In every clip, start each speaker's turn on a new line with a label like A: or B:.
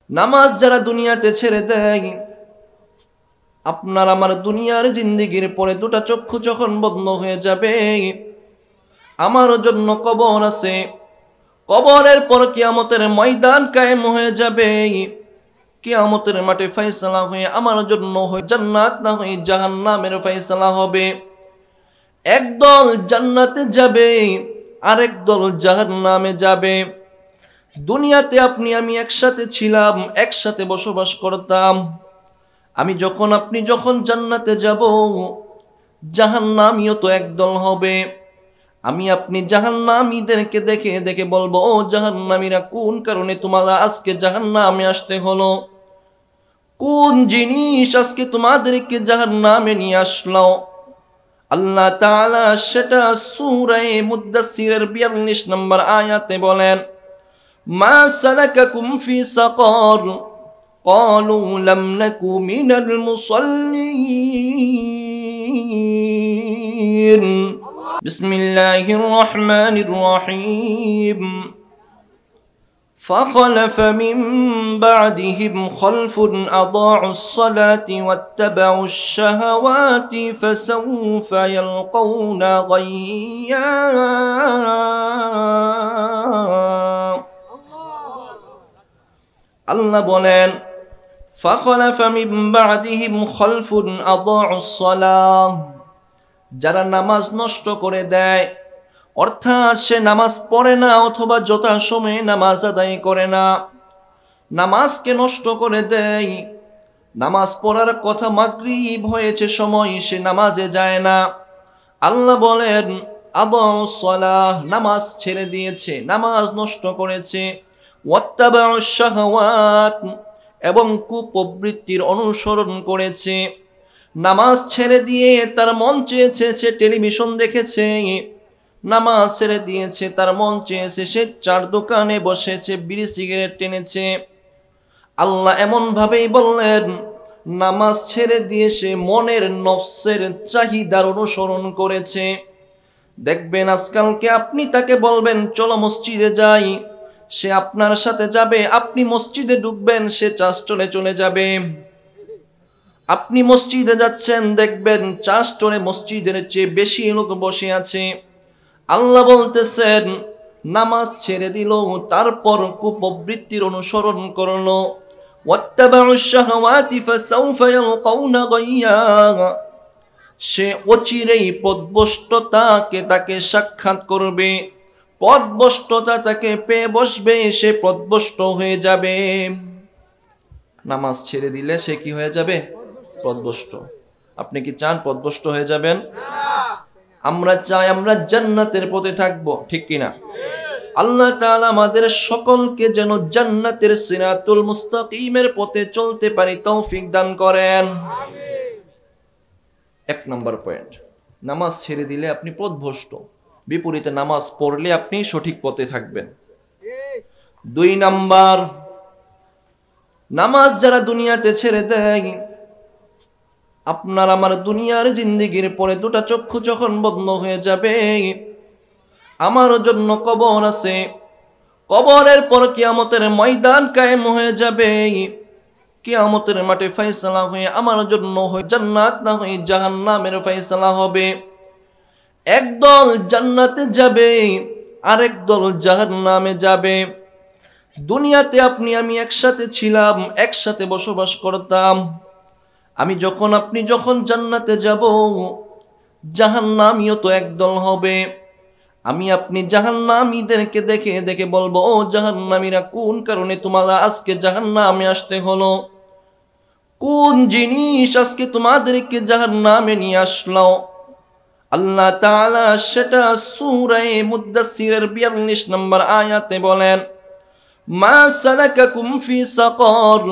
A: নামাজ যারা দুনিয়াতে ছেড়ে দেয়, আপনার আমার দুনিয়ার জিন্দেগির পরে দুটা চক্ষু যখন বন্ধ হয়ে যাবে, আমার জন্য কবর আছে, কবরের পর কিয়ামতের ময়দান কায়েম হয়ে যাবে। কিয়ামতের মাঠে ফয়সালা হয়ে আমার জন্য হয় জান্নাত না হয় জাহান্নামের ফয়সালা হবে। একদল জান্নাতে যাবে, আরেক দল জাহান্নামে যাবে। দুনিয়াতে আপনি আমি একসাথে ছিলাম, একসাথে বসবাস করতাম। আপনি যখন জান্নাতে যাব, জাহান্নামীও তো একদল হবে। আপনি জাহান্নামীদেরকে দেখে দেখে বলবো, ও জাহান্নামীরা, কোন কারণে তোমরা আজকে জাহান্নামে আসতে হলো? কোন জিনিস আজকে তোমাদেরকে জাহান্নামে নিয়ে আসলো? আল্লাহ তাআলা সেটা সূরা মুদ্দাসসিরের 42 নম্বর আয়াতে বলেন, মা সালাকাকুম ফি সাকার ক্বালু লাম নাকু মিনাল মুসাল্লিন। বিসমিল্লাহির রহমানির রহিম। فخلف من بعدهم خلف أضاعوا الصلاة واتبعوا الشهوات فسوف يلقون غيا। আল্লাহ বলেন, فخلف من بعدهم خلف أضاعوا الصلاة, যারা নামাজ নষ্ট করে দেয়, অর্থাৎ সে নামাজ পড়ে না অথবা যথাসময়ে নামাজ আদায় করে না, নামাজকে নষ্ট করে দেয়। নামাজ পড়ার কথা, মাগরিব হয়েছে সময়, সে নামাজে যায় না। আল্লাহ বলেন, আদাউস সালাহ, নামাজ ছেড়ে দিয়েছে, নামাজ নষ্ট করেছে। ওয়াত্তাবাউশ শাহওয়াত, এবং কুপ্রবৃত্তির অনুসরণ করেছে। নামাজ ছেড়ে দিয়ে তার মন চেয়েছে সে টেলিভিশন দেখেছে, নামাজ ছেড়ে দিয়েছে তার মন চেয়েছে সে চার দোকানে বসেছে, বিড়ি সিগারেট টেনেছে। আল্লাহ এমন ভাবেই বললেন, নামাজ ছেড়ে দিয়ে সে মনের নফসের চাহিদার অনুসরণ করেছে। দেখবেন আজকালকে আপনি তাকে বলবেন চলো মসজিদে যাই, সে আপনার সাথে যাবে। আপনি মসজিদে ঢুকবেন, সে চাষটলে চলে যাবে। আপনি মসজিদে যাচ্ছেন, দেখবেন চাষটলে মসজিদের চেয়ে বেশি লোক বসে আছে। আল্লাহ বলতেছেন, নামাজ ছেড়ে দিল, তারপর কুপ্রবৃত্তির অনুসরণ করলো। ওয়াত্তাবাউশ শাহওয়াতি ফাসাউফা ইয়ালকাউনা গায়্যা, সে অচিরেই পথভ্রষ্টতাকে তাকে সাক্ষাৎ করবে, পথভ্রষ্টতা তাকে পেয়ে বসবে, সে পথভ্রষ্ট হয়ে যাবে। নামাজ ছেড়ে দিলে সে কি হয়ে যাবে? পথভ্রষ্ট। আপনি কি চান পথভ্রষ্ট হয়ে যাবেন? আমরা চাই আমরা জান্নাতের পথে থাকবো, ঠিক কিনা? আল্লাহ তাআলা আমাদের সকলকে যেন জান্নাতের সিরাতুল মুস্তাকিমের পথে চলতে পারি তৌফিক দান করেন। এক নম্বর পয়েন্ট, নামাজ ছেড়ে দিলে আপনি পথভ্রষ্ট, বিপরীতে নামাজ পড়লে আপনি সঠিক পথে থাকবেন। দুই নাম্বার, নামাজ যারা দুনিয়াতে ছেড়ে দেয়, আপনার আমার দুনিয়ার জিন্দেগির পরে দুটা চক্ষু যখন বন্ধ হয়ে যাবে, আমার জন্য কবর আছে, কবরের পর কিয়ামতের ময়দান কায়েম হয়ে যাবে। কিয়ামতের মাঠে ফয়সালা হয়ে আমার জন্য হয় জান্নাত না হয় জাহান্নামের ফয়সালা হবে। একদল জান্নাতে যাবে, আরেক দল জাহান্নামে যাবে। দুনিয়াতে আপনি আমি একসাথে ছিলাম, একসাথে বসবাস করতাম। আপনি যখন জান্নাতে যাব, জাহান্নামীও তো একদল হবে। আপনি জাহান্নামীদেরকে দেখে দেখে বলবো, ও জাহান্নামীরা, কোন কারণে তোমরা আজকে জাহান্নামে আসতে হলো? কোন জিনিস আজকে তোমাদেরকে জাহান্নামে নিয়ে আসলো? আল্লাহ তাআলা সেটা সূরা মুদ্দাসসিরের 42 নম্বর আয়াতে বলেন, মা সালাকাকুম ফি সাকার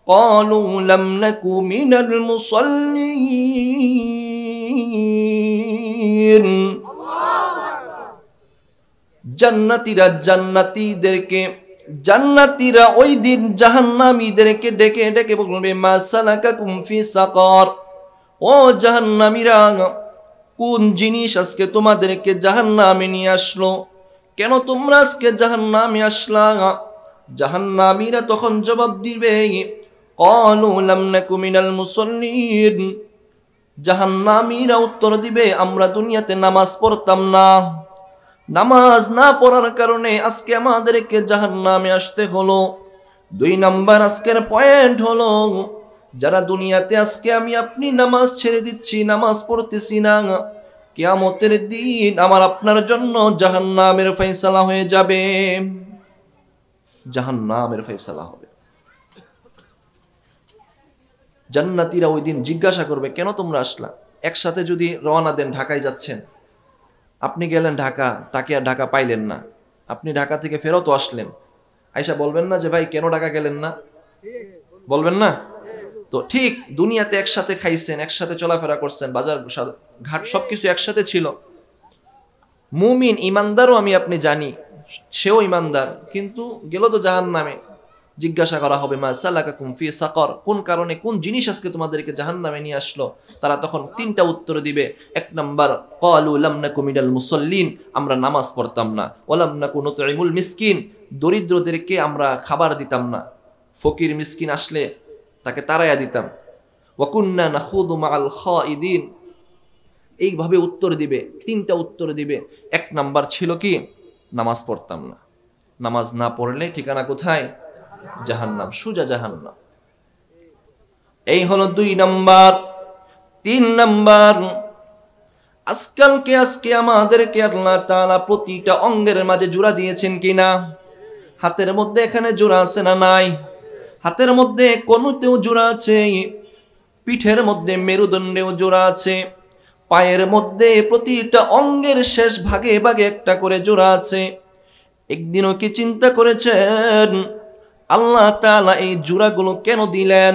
A: ক্বালু লাম নাকু মিনাল মুসাল্লিন। জান্নাতীরা ওই দিন জাহান্নামীদেরকে ডেকে ডেকে বলবে, মা সালাকাকুম ফি সাকার, ও জাহান্নামীরা, কোন জিনিস আজকে তোমাদেরকে জাহান্নামে নিয়ে আসলো? কেন তোমরা আজকে জাহান্নামে আসলা? জাহান্নামীরা তখন জবাব দিবে, ক্বালু লাম নাকু মিনাল মুসাল্লিন। জাহান্নামীরা উত্তর দিবে, আমরা দুনিয়াতে নামাজ পড়তাম না, নামাজ না পড়ার কারণে আজকে আমাদেরকে জাহান্নামে আসতে হলো। 2 নাম্বার আজকের পয়েন্ট হলো, যারা দুনিয়াতে আজকে আমি আপনি নামাজ ছেড়ে দিচ্ছি, নামাজ পড়তেছি না, কিয়ামতের দিন আমার আপনার জন্য জাহান্নামের ফয়সালা হয়ে যাবে, জাহান্নামের ফয়সালা হবে। জান্নাতীরা ওই দিন জিজ্ঞাসা করবে, কেন তোমরা আসলা? একসাথে যদি রওনা দেন, ঢাকায় যাচ্ছেন, আপনি গেলেন ঢাকা, তাকে আর ঢাকা পাইলেন না, আপনি ঢাকা থেকে ফেরত আসলেন, আয়সা বলবেন না যে ভাই কেন ঢাকা গেলেন না? বলবেন না? তো ঠিক দুনিয়াতে একসাথে খাইছেন, একসাথে চলাফেরা করছেন, বাজার ঘাট সবকিছু একসাথে ছিল। মুমিন ইমানদারও আমি আপনি জানি, সেও ইমানদার, কিন্তু গেল তো জাহান্নামে। জিজ্ঞাসা করা হবে, মা সালাকাকুম ফি সাকর, কোন কারণে, কোন জিনিস আজকে তোমাদেরকে জাহান্নামে নিয়ে আসলো? তারা তখন 3টা উত্তর দিবে। 1 নাম্বার, ক্বালু লাম নাকু মিনাল মুসাল্লিন, আমরা নামাজ পড়তাম না, ওয়া লাম নাকু নুতঈমুল মিসকিন, দরিদ্রদেরকে আমরা খাবার দিতাম না, ফকির মিসকিন আসলে তাকে তাড়াইয়া দিতাম, ওয়া কুন্না নাখুদু মাআল খাইদিন। এইভাবে উত্তর দিবে, 3টা উত্তর দিবে। 1 নাম্বার ছিল কি? নামাজ পড়তাম না। নামাজ না পড়লে ঠিকানা কোথায়? জাহান্নাম, সোজা জাহান্নাম। এই হলো 2 নাম্বার। 3 নাম্বার, আজকে আমাদেরকে আল্লাহ তাআলা প্রতিটা অঙ্গের মাঝে জোড়া দিয়েছেন কিনা? হাতের মধ্যে এখানে জোড়া আছে না নাই? হাতের মধ্যে কনুতেও জোড়া আছে, পিঠের মধ্যে মেরুদণ্ডেও জোড়া আছে, পায়ের মধ্যে প্রতিটা অঙ্গের শেষ ভাগে ভাগে একটা করে জোড়া আছে। একদিনও কি চিন্তা করেছেন আল্লাহ তাআলা এই জোড়াগুলো কেন দিলেন?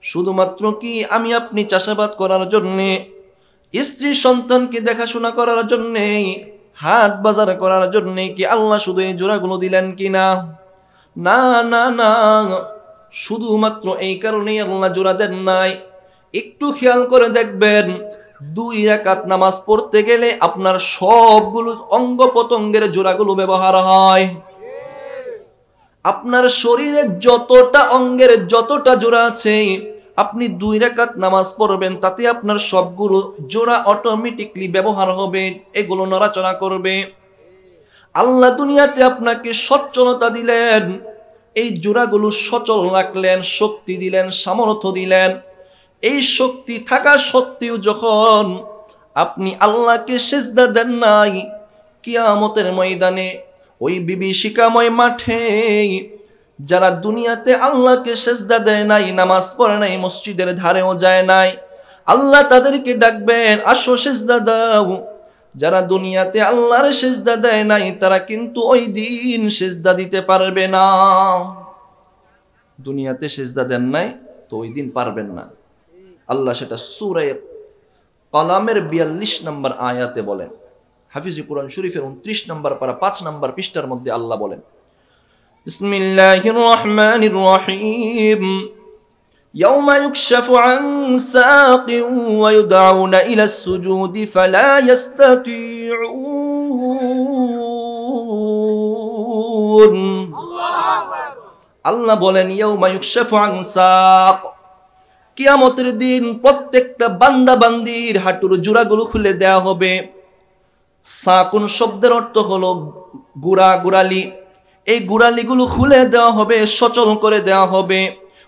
A: শুধুমাত্র কি আমি আপনি চাষাবাদ করার জন্যে, স্ত্রী সন্তানকে দেখাশোনা করার জন্যে, হাট বাজার করার জন্যে কি আল্লাহ শুধু এই জোড়াগুলো দিলেন কিনা? না না না, শুধুমাত্র এই কারণেই আল্লাহ জোড়া দেন নাই। একটু খেয়াল করে দেখবেন, 2 রাকাত নামাজ পড়তে গেলে আপনার সবগুলো অঙ্গ প্রত্যঙ্গের জোড়াগুলো ব্যবহার হয়। আপনার শরীরে যতটা অঙ্গের যতটা জোড়া আছে, আপনি 2 রাকাত নামাজ পড়বেন, তাতে আপনার সবগুলো জোড়া অটোমেটিকলি ব্যবহার হবে, এগুলো নড়াচড়া করবে। আল্লাহ দুনিয়াতে আপনাকে সচ্ছলতা দিলেন, এই জোড়াগুলো সচল রাখলেন, শক্তি দিলেন, সামর্থ্য দিলেন। এই শক্তি থাকা সত্ত্বেও যখন আপনি আল্লাহকে সিজদা দেন নাই, কিয়ামতের ময়দানে ওই বিভীষিকাময় মাঠে যারা দুনিয়াতে আল্লাহকে সিজদা দেয় নাই, নামাজ পড়ে নাই, মসজিদের ধারেও যায় নাই, আল্লাহ তাদেরকে ডাকবেন, আসো সিজদা দাও। যারা দুনিয়াতে আল্লাহর সিজদা দেয় নাই, তারা কিন্তু ওই দিন সিজদা দিতে পারবে না। দুনিয়াতে সিজদা দেন নাই তো ওই দিন পারবেন না। আল্লাহ সেটা সূরা কলামের 42 নম্বর আয়াতে বলেন। হাফিজ কুরআন শরীফের 29 নম্বর পারা 5 নম্বর পৃষ্ঠার মধ্যে আল্লাহ বলেন, বিসমিল্লাহির রহমানির রহিম, ইয়াউমা ইউকশাফু আন সাকিন ওয়া ইউদআউনা ইলা সুজুদি ফালা ইস্তাতিউন। আল্লাহ বলেন, ইয়াউমা ইউকশাফু আন সাক, কিয়ামতের দিন প্রত্যেকটা বান্দা বান্দির হাঁটুর জোড়াগুলো খুলে দেয়া হবে। সাকুন শব্দের অর্থ হলো গুড়া, গুড়ালি। এই গুড়ালিগুলো খুলে দেওয়া হবে, সচল করে দেওয়া হবে।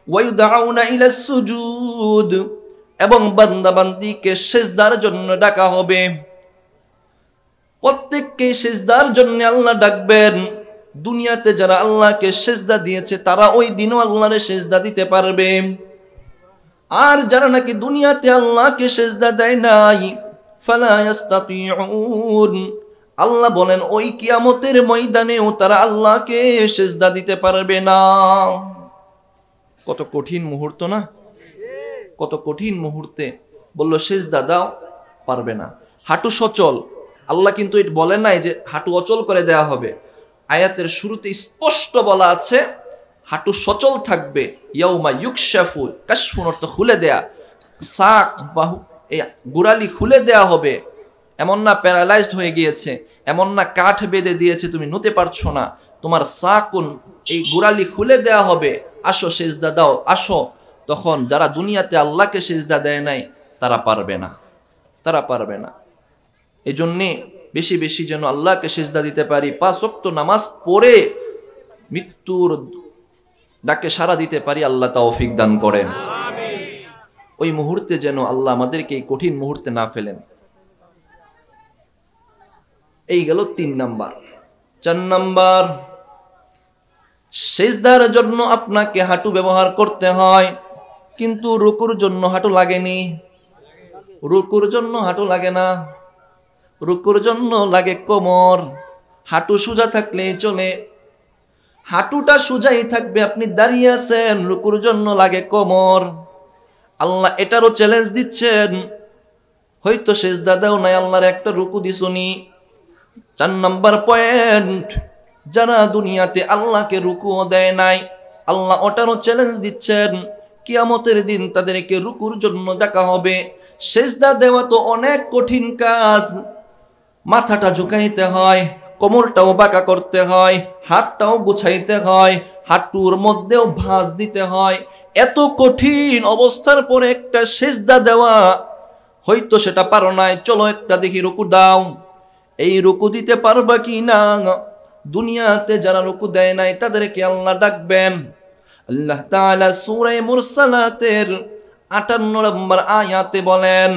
A: ওয়ায়ুদাউনা ইলা সুজুদ, এবং বান্দা বান্দিকে সিজদার জন্য ডাকা হবে। প্রত্যেককে সিজদার জন্য আল্লাহ ডাকবেন। দুনিয়াতে যারা আল্লাহকে সিজদা দিয়েছে তারা ওই দিনও আল্লাহরে সিজদা দিতে পারবে। আর যারা নাকি দুনিয়াতে আল্লাহকে সিজদা দেয় নাই, ফালা ইস্তাতিউন, আল্লাহ বলেন ওই কিয়ামতের ময়দানেও তারা আল্লাহকে সিজদা দিতে পারবে না। কত কঠিন মুহূর্ত না? কত কঠিন মুহূর্তে বলল সিজদা দাও, পারবে না। হাঁটু সচল, আল্লাহ কিন্তু এটা বলেন নাই যে হাঁটু অচল করে দেয়া হবে। আয়াতের শুরুতে স্পষ্ট বলা আছে হাঁটু সচল থাকবে। ইয়াউমা ইউকশাফু, কাশফুন অর্থ খুলে দেয়া, সাক বাহু এই গুড়ালি খুলে দেয়া হবে। এমন না প্যারালাইজড হয়ে গিয়েছে, এমন না কাঠ বেঁধে দিয়েছে তুমি নড়তে পারছো না, তোমার সাকুন এই গোড়ালি খুলে দেয়া হবে, আসো সিজদা দাও আসো। তখন যারা দুনিয়াতে আল্লাহকে সিজদা দেয় নাই তারা পারবে না, তারা পারবে না। এই জন্যে বেশি বেশি যেন আল্লাহকে সিজদা দিতে পারি, 5 ওয়াক্ত নামাজ পড়ে মৃত্যুর ডাকে সাড়া দিতে পারি। আল্লাহ তৌফিক দান করেন। ওই মুহূর্তে যেন আল্লাহ আমাদেরকে এই কঠিন মুহূর্তে না ফেলেন। এই গেল 3 নাম্বার। 4 নাম্বার, সিজদার জন্য আপনাকে হাঁটু ব্যবহার করতে হয়, কিন্তু রুকুর জন্য হাঁটু লাগেনি। রুকুর জন্য হাঁটু লাগে না, রুকুর জন্য লাগে কোমর। হাঁটু সোজা থাকলেই চলে, হাঁটুটা সোজাই থাকবে, আপনি দাঁড়িয়ে আছেন, রুকুর জন্য লাগে কোমর। আল্লাহ এটারও চ্যালেঞ্জ দিচ্ছেন, হয়তো সিজদা দাও নাই, আল্লাহর একটা রুকু দিছনি। 4 নাম্বার পয়েন্ট, যারা দুনিয়াতে আল্লাহকে রুকুও দেয় নাই, আল্লাহ ওটারও চ্যালেঞ্জ দিচ্ছেন, কিয়ামতের দিন তাদেরকে রুকুর জন্য ডাকা হবে। সিজদা দেওয়া তো অনেক কঠিন কাজ, মাথাটা ঝুঁকাইতে হয়, কোমরটাও বাঁকা করতে হয়, হাতটাও গুছাইতে হয়, হাঁটুর মধ্যেও ভাঁজ দিতে হয়। এত কঠিন অবস্থার পরে একটা সিজদা দেওয়া, হয়তো সেটা পারো নাই, চলো একটা দেখি রুকু দাও। এই রুকু দিতে পারবা কি না? দুনিয়াতে যারা রুকু দেয় নাই তাদেরকে আল্লাহ ডাকবেন। আল্লাহ তাআলা সূরা মুরসালাতের 58 নম্বর আয়াতে বলেন,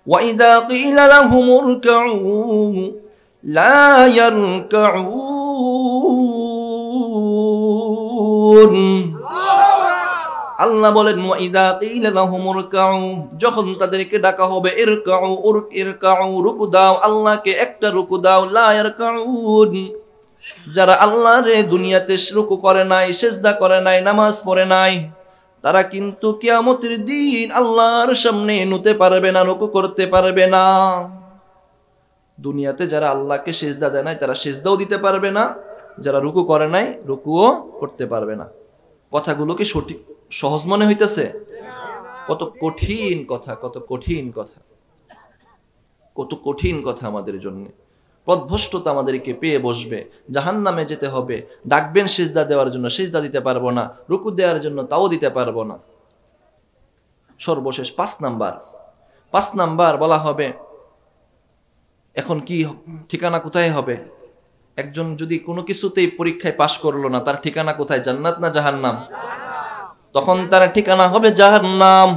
A: ওয়াইদা কিলা লাহুমুর কাউ লা ইয়ারকাউন। আল্লাহ বলেন, ওয়াইদা কিলা লাহুমুর কাউ, যখন তাদেরকে ডাকা হবে ইরকাউ ইরকাউ, রুকু দাও, আল্লাহকে একটা রুকু দাও, লা ইয়ারকাউন, যারা আল্লাহর দুনিয়াতে রুকু করে নাই, সিজদা করে নাই, নামাজ পড়ে নাই, তারা কিন্তু কিয়ামতের দিন আল্লাহর সামনে নুতে পারবে না, রুকু করতে পারবে না। দুনিয়াতে যারা আল্লাহকে সিজদা দেয় নাই তারা সিজদাও দিতে পারবে না, যারা রুকু করে নাই রুকুও করতে পারবে না। কথাগুলো কি সঠিক সহজ মনে হইতেছে? কত কঠিন কথা, কত কঠিন কথা, কত কঠিন কথা আমাদের জন্য। পথভ্রষ্টতা আমাদেরকে পেয়ে বসবে, জাহান্নামে যেতে হবে। ডাকবেন সিজদা দেওয়ার জন্য, সিজদা দিতে পারবো না, রুকু দেওয়ার জন্য তাও দিতে পারবো না। সর্বশেষ 5 নাম্বার বলা হবে, এখন কি ঠিকানা কোথায় হবে? একজন যদি কোনো কিছুতেই পরীক্ষায় পাশ করলো না, তার ঠিকানা কোথায়? জান্নাত না জাহান্নাম? তখন তার ঠিকানা হবে জাহান্নাম।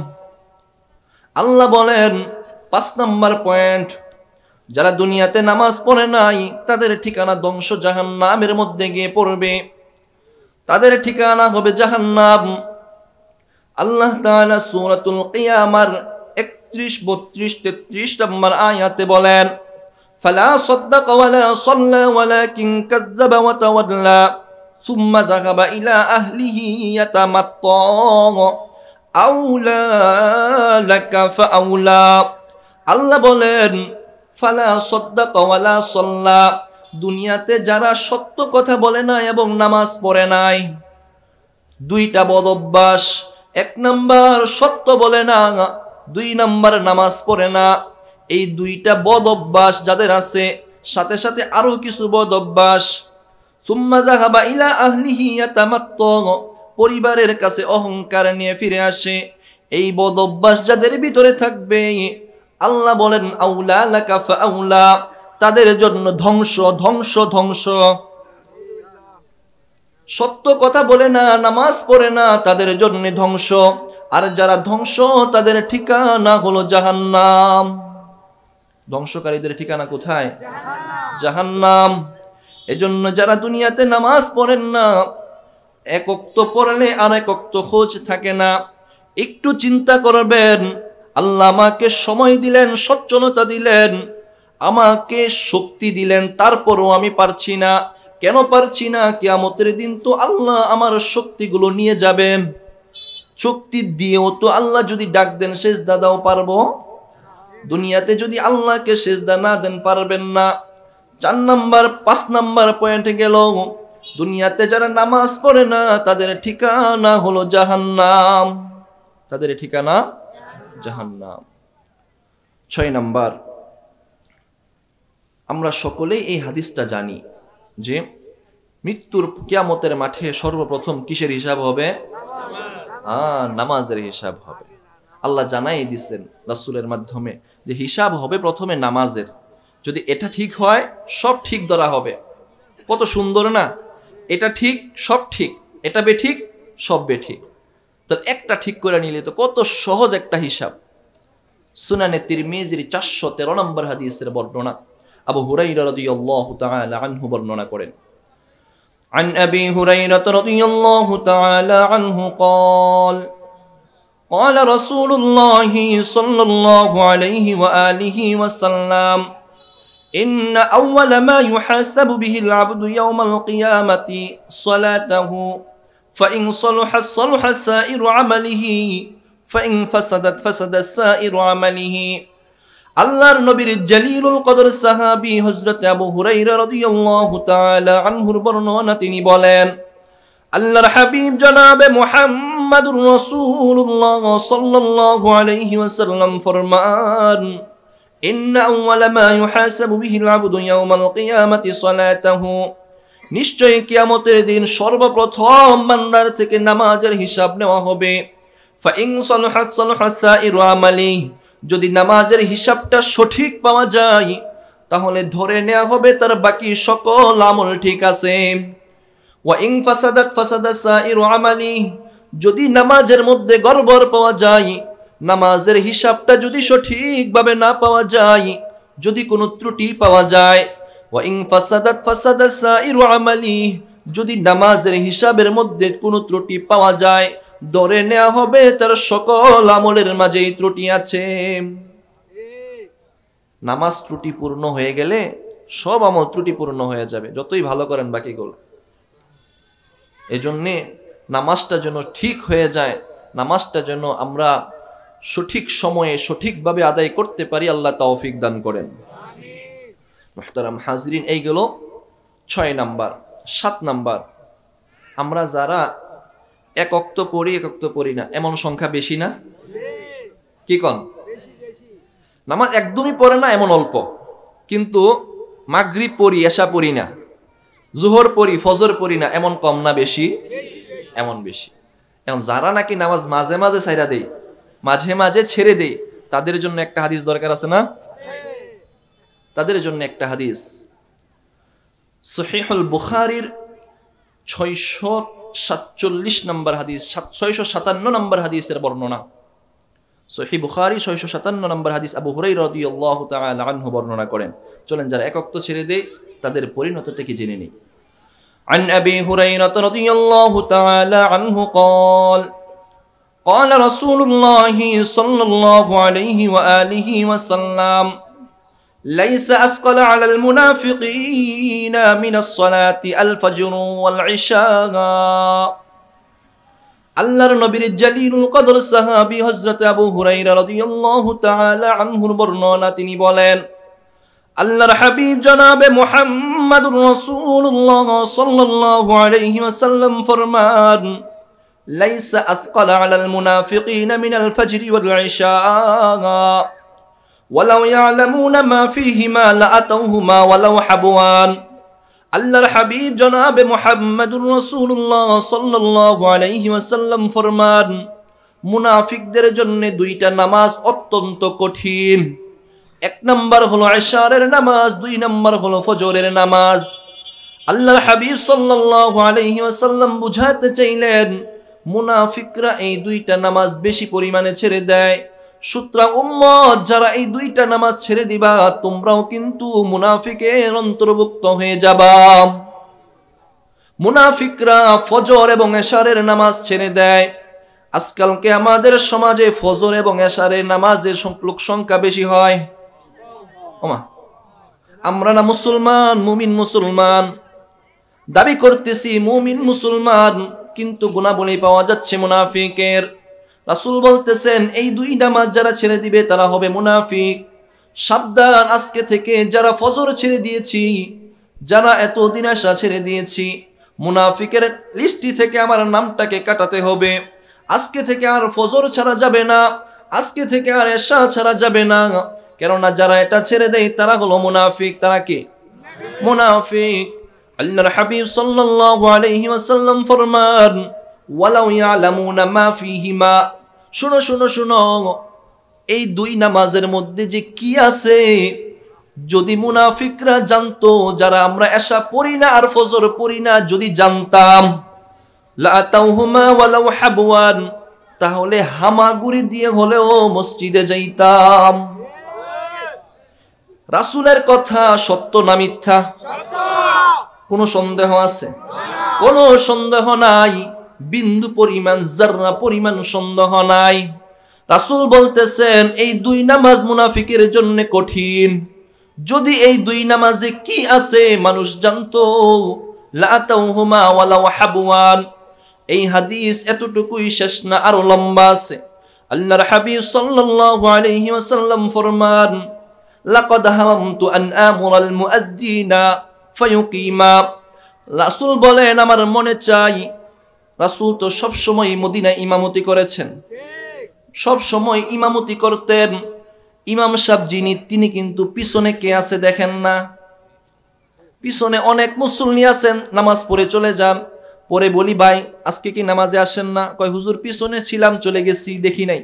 A: আল্লাহ বলেন 5 নাম্বার পয়েন্ট, যারা দুনিয়াতে নামাজ পড়ে নাই তাদের ঠিকানা ধ্বংস, জাহান্নামের মধ্যে গিয়ে পড়বে, তাদের ঠিকানা হবে জাহান্নাম। আল্লাহ তাআলা সূরাতুল কিয়ামার 31, 32, 33 নম্বর আয়াতে বলেন, ফালা সাদ্দাকা ওয়ালা সাল্লা ওয়ালাকিন কাযযাবা ওয়া তাওয়াল্লা সুম্মা যাহাবা ইলা আহলিহি ইয়াতামাত্তা আউলা লাকা ফাআউলা। আল্লাহ বলেন, ফালা সাদ্দাকা ওয়ালা সাল্লা, দুনিয়াতে যারা সত্য কথা বলে না এবং নামাজ পড়ে নাই, 2টা বদ অভ্যাস। 1 নাম্বার সত্য বলে না, 2 নাম্বার নামাজ পড়ে না। এই 2টা বদ অভ্যাস যাদের আছে, সাথে সাথে আরো কিছু বদ অভ্যাস। সুম্মা যাহাবা ইলা আহলিহি ইয়াতামাত্তা, পরিবারের কাছে অহংকার নিয়ে ফিরে আসে। এই বদ অভ্যাস যাদের ভিতরে থাকবে, আল্লাহ বলেন আউলা লাকা ফাআউলা, তাদের জন্য ধ্বংস ধ্বংস ধ্বংস। সত্য কথা বলে না, নামাজ পড়ে না, তাদের জন্য ধ্বংস। আর যারা ধ্বংস তাদের ঠিকানা হলো জাহান্নাম। ধ্বংসকারীদের ঠিকানা কোথায়? জাহান্নাম। এজন্য যারা দুনিয়াতে নামাজ পড়েন না, 1 ওয়াক্ত পড়লে আর 1 ওয়াক্ত খোঁজ থাকে না। একটু চিন্তা করবেন, আল্লাহ আমাকে সময় দিলেন, সচ্ছলতা দিলেন, আমাকে শক্তি দিলেন, তারপরও আমি পারছি না। কেন পারছি না? কিয়ামতের দিন তো আল্লাহ আমার শক্তিগুলো নিয়ে যাবেন। শক্তি দিয়েও তো আল্লাহ যদি ডাক দেন সিজদা দাও, পারবো? দুনিয়াতে যদি আল্লাহকে সিজদা না দেন, পারবেন না। 4 নাম্বার 5 নাম্বার পয়েন্টে গেল, দুনিয়াতে যারা নামাজ পড়ে না তাদের ঠিকানা হলো জাহান্নাম, তাদের ঠিকানা জাহান্নাম। 6 নাম্বার, আমরা সকলেই এই হাদিসটা জানি যে মৃত্যুর কিয়ামতের মাঠে সর্বপ্রথম কিসের হিসাব হবে? নামাজের হিসাব হবে। আল্লাহ জানাই দিচ্ছেন রাসূলের মাধ্যমে যে হিসাব হবে প্রথমে নামাজের। যদি এটা ঠিক হয় সব ঠিক ধরা হবে। কত সুন্দর না? এটা ঠিক সব ঠিক, এটা বেঠিক সব বেঠিক। তাহলে একটা ঠিক করে নিলে তো কত সহজ একটা হিসাব। সুনানে তিরমিজির 413 নম্বর হাদিসের বর্ণনা আবু হুরায়রা রাদিয়াল্লাহু তাআলা আনহু বর্ণনা করেন। عن أبي هريرة رضي الله تعالى عنه قال قال رسول الله صلى الله عليه وآله وسلم إن أول ما يحاسب به العبد يوم القيامة صلاته فإن صلحت صلح سائر عمله فإن فسدت فسد سائر عمله আল্লাহর নবীর জালিলুল কদর সাহাবী হযরত আবু হুরায়রা রাদিয়াল্লাহু তাআলা আনহুর বর্ণনা তিনি বলেন আল্লাহর হাবিব জনাবে মুহাম্মাদুর রাসূলুল্লাহ সাল্লাল্লাহু আলাইহি ওয়াসাল্লাম ফরমান ইন্না আউওয়ালা মা ইউহাসাবু বিহিল আবদু ইয়াওমাল কিয়ামাতি সালাতুহু নিশ্চয়ই কিয়ামতের দিন সর্বপ্রথম বান্দার থেকে নামাজের হিসাব নেওয়া হবে ফা ইন সালাহাত সালাহা সাইরু আমালি যদি নামাজের হিসাবটা সঠিক পাওয়া যায় তাহলে ধরে নেওয়া হবে তার বাকি সকল আমল ঠিক আছে ওয়া ইন ফাসাদাত ফাসাদা সাইরু আমালি যদি নামাজের মধ্যে গড়বড় পাওয়া যায় নামাজের হিসাবটা যদি সঠিকভাবে না পাওয়া যায় যদি কোনো ত্রুটি পাওয়া যায় ওয়া ইন ফাসাদাত ফাসাদা সাইরু আমালি যদি নামাজের হিসাবের মধ্যে কোনো ত্রুটি পাওয়া যায় ধরে নেওয়া হবে তার সকল আমলের মাঝেই ত্রুটি আছে। নামাজ ত্রুটিপূর্ণ হয়ে গেলে সব আমল ত্রুটিপূর্ণ হয়ে যাবে, যতই ভালো করেন বাকিগুলো। এজন্যে নামাজটা যেন ঠিক হয়ে যায়, নামাজটা যেন আমরা সঠিক সময়ে সঠিকভাবে আদায় করতে পারি, আল্লাহ তৌফিক দান করেন। মুহতারাম হাজরিন, এইগুলো 6 নাম্বার। 7 নাম্বার, আমরা যারা এক ওয়াক্ত পড়ি এক ওয়াক্ত পড়ি না এমন সংখ্যা বেশি না? কি কন? নামাজ একদমই পড়ে না এমন অল্প, কিন্তু মাগরিব পড়ি এশা পড়ি না, জোহর পড়ি ফজর পড়ি না এমন কম না বেশি? এমন বেশি। এখন যারা নাকি নামাজ মাঝে মাঝে ছাইরা দেই, মাঝে মাঝে ছেড়ে দেই, তাদের জন্য একটা হাদিস দরকার আছে না? তাদের জন্য একটা হাদিস সহিহুল বুখারীর 647 নম্বর হাদিস, 657 নম্বর হাদিসের বর্ণনা। সহিহ বুখারী 657 নম্বর হাদিস আবু হুরায়রা রাদিয়াল্লাহু তাআলা আনহু বর্ণনা করেন। চলেন যারা এক ওয়াক্ত ছেড়ে দেয় তাদের পরিণতিটা কি জেনে নিই। عن أبي هريرة رضي الله تعالى عنه قال قال رسول الله صلى الله عليه وآله وسلم ليس أثقل على المنافقين من الصلاة الفجر والعشاء আল্লাহর নবীর জালিলুল কদর সাহাবী হযরত আবু হুরায়রা রাদিয়াল্লাহু তাআলা আনহুর বর্ণনা তিনি বলেন আল্লাহর হাবিব জনাবে মুহাম্মাদুর রাসূলুল্লাহ সাল্লাল্লাহু আলাইহি ওয়াসাল্লাম ফরমান লাইসা আথকালা আলাল মুনাফিকিনা মিনাল ফাজরি ওয়াল ইশা ওয়ালাউ ইয়ালামুনা মা ফীহিমা লাআতাউহুমা ওয়ালাউ হাবওয়ান। আল্লাহর হাবিব জনাবে মুহাম্মাদুর রাসূলুল্লাহ সাল্লাল্লাহু আলাইহি ওয়াসাল্লাম ফরমান মুনাফিকদের জন্য 2টা নামাজ অত্যন্ত কঠিন। 1 নাম্বার হলো ইশারের নামাজ, 2 নাম্বার হলো ফজরের নামাজ। আল্লাহর হাবিব সাল্লাল্লাহু আলাইহি ওয়াসাল্লাম বুঝাতে চাইলেন মুনাফিকরা এই 2টা নামাজ বেশি পরিমাণে ছেড়ে দেয়, সুতরাং উম্মত যারা এই 2টা নামাজ ছেড়ে দিবা তোমরাও কিন্তু মুনাফিকের অন্তর্ভুক্ত হয়ে যাবা। মুনাফিকরা ফজর এবং ইশারের নামাজ ছেড়ে দেয়। আজকালকে আমাদের সমাজে ফজর এবং ইশারের নামাজের লোক সংখ্যা বেশি হয়। ওমা, আমরা না মুসলমান, মুমিন মুসলমান দাবি করতেছি, মুমিন মুসলমান, কিন্তু গুনাহবলী পাওয়া যাচ্ছে মুনাফিকের। রাসূল বলতেছেন এই 2 নামাজ যারা ছেড়ে দিবে তারা হবে মুনাফিক। সাবধান, আজকে থেকে যারা ফজর ছেড়ে দিয়েছি, যারা এতদিন আশা ছেড়ে দিয়েছি, মুনাফিকের লিস্টি থেকে আমার নামটাকে কাটাতে হবে। আজকে থেকে আর ফজর ছাড়া যাবে না, আজকে থেকে আর ইশা ছাড়া যাবে না, কেননা যারা এটা ছেড়ে দেয় তারা হলো মুনাফিক। তারা কি? মুনাফিক। আল্লাহর হাবিব সাল্লাল্লাহু আলাইহি ওয়াসাল্লাম ফরমান, ওয়ালাউ ইয়ালামুনা মা ফীহিমা, শুনো শুনো শুনো, এই দুই নামাজের মধ্যে যে কি আছে, যদি মুনাফিকরা জানতো, যারা আমরা এশা পড়ি না আর ফজর পড়ি না, যদি জানতাম, লা আতাউহুমা ওয়ালাউ হাবওয়ান, তাহলে হামাগুড়ি দিয়ে হলেও মসজিদে যাইতাম। রাসূলের কথা সত্য না মিথ্যা? কোনো সন্দেহ আছে? কোনো সন্দেহ নাই, বিন্দু পরিমাণ, জাররা পরিমাণ সন্দেহ নাই। রাসূল বলতেছেন এই দুই নামাজ মুনাফিকের জন্য কঠিন। যদি এই দুই নামাজে কি আছে মানুষ জানতো, লা আতাউহুমা ওয়ালাউ হাবওয়ান। এই হাদিস এতটুকুই শেষ না, আরো লম্বা আছে। আল্লাহর হাবিব সাল্লাল্লাহু আলাইহি ওয়াসাল্লাম ফরমান, লাকাদ হামামতু আন আমুরাল মুআদ্দিনা ফায়ুকিমা। রাসূল বলেন আমার মনে চাই, রাসূল তো সব সময় মদিনায় ইমামতি করেছেন, সব সময় ইমামতি করতেন। ইমাম সাহেব যিনি, তিনি কিন্তু পিছনে কে আছে দেখেন না, পিছনে অনেক মুসল্লি আছেন, নামাজ পড়ে চলে যান। পরে বলি, ভাই আজকে কি নামাজে আসেন না? কয় হুজুর পিছনে ছিলাম, চলে গেছি, দেখি নাই।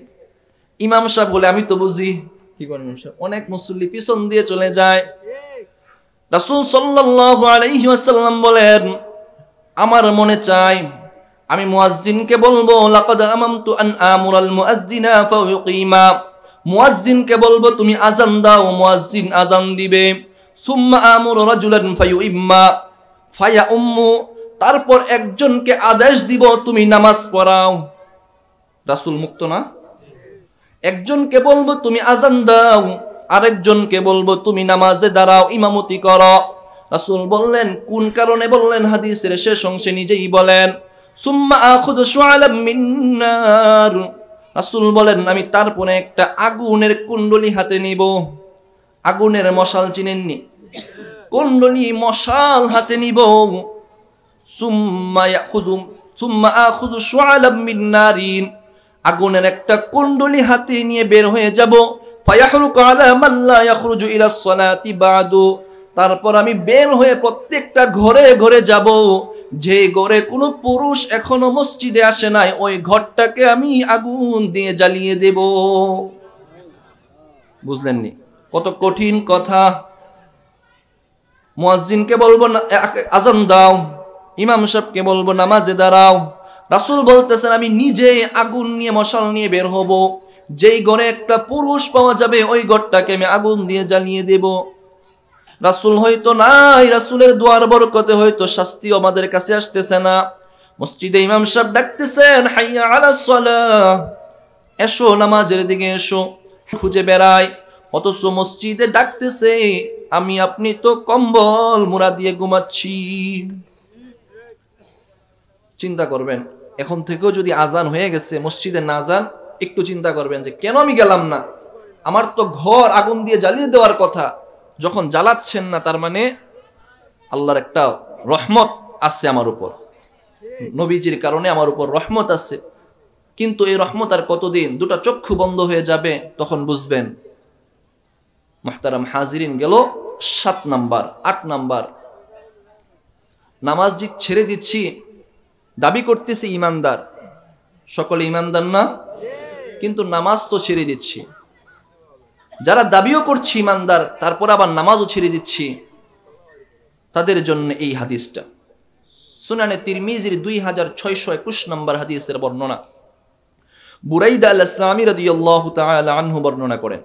A: ইমাম সাহেব বলে, আমি তো বুঝি। কি করেন ইমাম সাহেব? অনেক মুসল্লি পিছন দিয়ে চলে যায়। রাসূল সাল্লাল্লাহু আলাইহি ওয়াসাল্লাম বলেন আমার মনে চাই আমি মুয়াজ্জিনকে বলবো, লাকাদ আমামতু আন আমুরাল মুআদ্দিনা ফায়ুকিমা। মুয়াজ্জিনকে বলবো তুমি আযান দাও, মুয়াজ্জিন আযান দিবে। সুম্মা আমুরু রাজুলান ফায়ুইম্মা ফায়াউম্মু, তারপর একজনকে আদেশ দিব তুমি নামাজ পড়াও। রাসূল মুক্ত না? একজনকে বলবো তুমি আযান দাও, আরেকজনকে বলবো তুমি নামাজে দাঁড়াও, ইমামতি করো। রাসূল বললেন কোন কারণে বললেন? হাদিসের শেষ অংশে নিজেই বলেন, সুম্মা আখুযু শুআলাম মিন নার। রাসূল বলেন আমি তারপরে একটা আগুনের কুণ্ডলী হাতে নিব। আগুনের মশাল চিনেননি? কুণ্ডলী মশাল হাতে নিব। সুম্মা আখুযু শুআলাম মিন নারিন, আগুনের একটা কুণ্ডলী হাতে নিয়ে বের হয়ে যাব। ফায়াহরুকু আলা মান লা ইয়াখরুজু ইলাস সালাতি বাদু, তারপর আমি বের হয়ে প্রত্যেকটা ঘরে ঘরে যাব। যে ঘরে কোনো পুরুষ এখনো মসজিদে আসে নাই, ওই ঘরটাকে আমি আগুন দিয়ে জ্বালিয়ে দেব। বুঝলেননি কত কঠিন কথা? মুয়াজ্জিনকে বলবো আযান দাও, ইমাম সাহেবকে বলবো নামাজে দাঁড়াও। রাসূল বলতেছেন আমি নিজে আগুন নিয়ে, মশাল নিয়ে বের হব। যেই ঘরে একটা পুরুষ পাওয়া যাবে, ওই ঘরটাকে আমি আগুন দিয়ে জ্বালিয়ে দেব। রাসূল হয়তো নাই, রাসূলের দুয়ার বরকতে হয়তো শাস্তি আমাদের কাছে আসতেছে না। মসজিদে ইমাম সাহেব ডাকতেছেন, হাইয়া আলাস সালাহ, এসো নামাজের দিকে এসো, খুঁজে বেড়াই। অথচ মসজিদে ডাকতেছে, আমি আপনি তো কম্বল মুড়া দিয়ে ঘুমাচ্ছি। চিন্তা করবেন, এখন থেকেও যদি আজান হয়ে গেছে, মসজিদে না যান, একটু চিন্তা করবেন যে কেন আমি গেলাম না, আমার তো ঘর আগুন দিয়ে জ্বালিয়ে দেওয়ার কথা। যখন জ্বালাচ্ছেন না, তার মানে আল্লাহর একটা রহমত আছে আমার উপর, নবীজির কারণে আমার উপর রহমত আছে। কিন্তু এই রহমত আর কতদিন? দুটা চক্ষু বন্ধ হয়ে যাবে, তখন বুঝবেন। মুহতারাম হাজিরিন, গেল 7 নাম্বার। 8 নাম্বার, নামাজ ছেড়ে দিচ্ছি, দাবি করতেছি ইমানদার। সকলে ইমানদার না, কিন্তু নামাজ তো ছেড়ে দিচ্ছি। যারা দাবিও করছি ইমানদার, তারপর আবার নামাজও ছেড়ে দিচ্ছি, তাদের জন্য এই হাদিসটা। সুনানে তিরমিজির 2621 নম্বর হাদিসের বর্ণনা। বুরাইদা আল-আসলামী রাদিয়াল্লাহু তাআলা আনহু বর্ণনা করেন।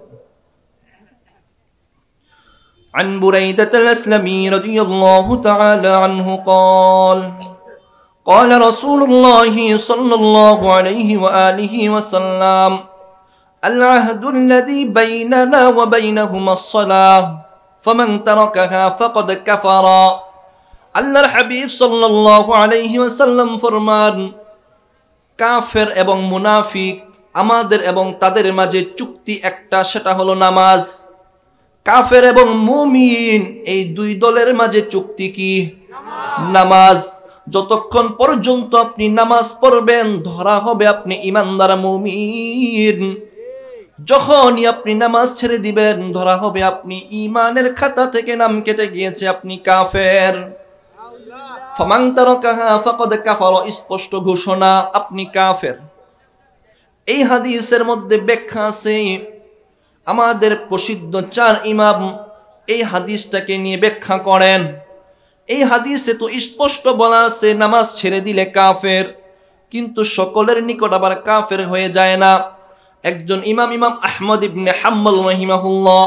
A: عن بريدة الأسلمي رضي الله تعالى عنه قال قال رسول الله صلى الله عليه وآله وسلم العهد الذي بيننا وبينهما الصلاة فمن تركها فقد كفر আল্লাহর হাবিব সাল্লাল্লাহু আলাইহি ওয়াসাল্লাম ফরমান, কাফের এবং মুনাফিক, আমাদের এবং তাদের মাঝে চুক্তি একটা, সেটা হলো নামাজ। কাফের এবং মুমিন, এই দুই দলের মাঝে চুক্তি কি? নামাজ। যতক্ষণ পর্যন্ত আপনি নামাজ পড়বেন, ধরা হবে আপনি ইমানদার মুমিন। যখনই আপনি নামাজ ছেড়ে দিবেন, ধরা হবে আপনি ইমানের খাতা থেকে নাম কেটে গিয়েছে, আপনি কাফের। ফামান তারাকাহা ফাকাদ কাফারা, স্পষ্ট ঘোষণা আপনি কাফের। এই হাদিসের মধ্যে ব্যাখ্যা আছে। আমাদের প্রসিদ্ধ 4 ইমাম এই হাদিসটাকে নিয়ে ব্যাখ্যা করেন। এই হাদিসে তো স্পষ্ট বলা আছে নামাজ ছেড়ে দিলে কাফের, কিন্তু সকলের নিকট আবার কাফের হয়ে যায় না। একজন ইমাম আহমদ ইবনে হাম্বল রাহিমাহুল্লাহ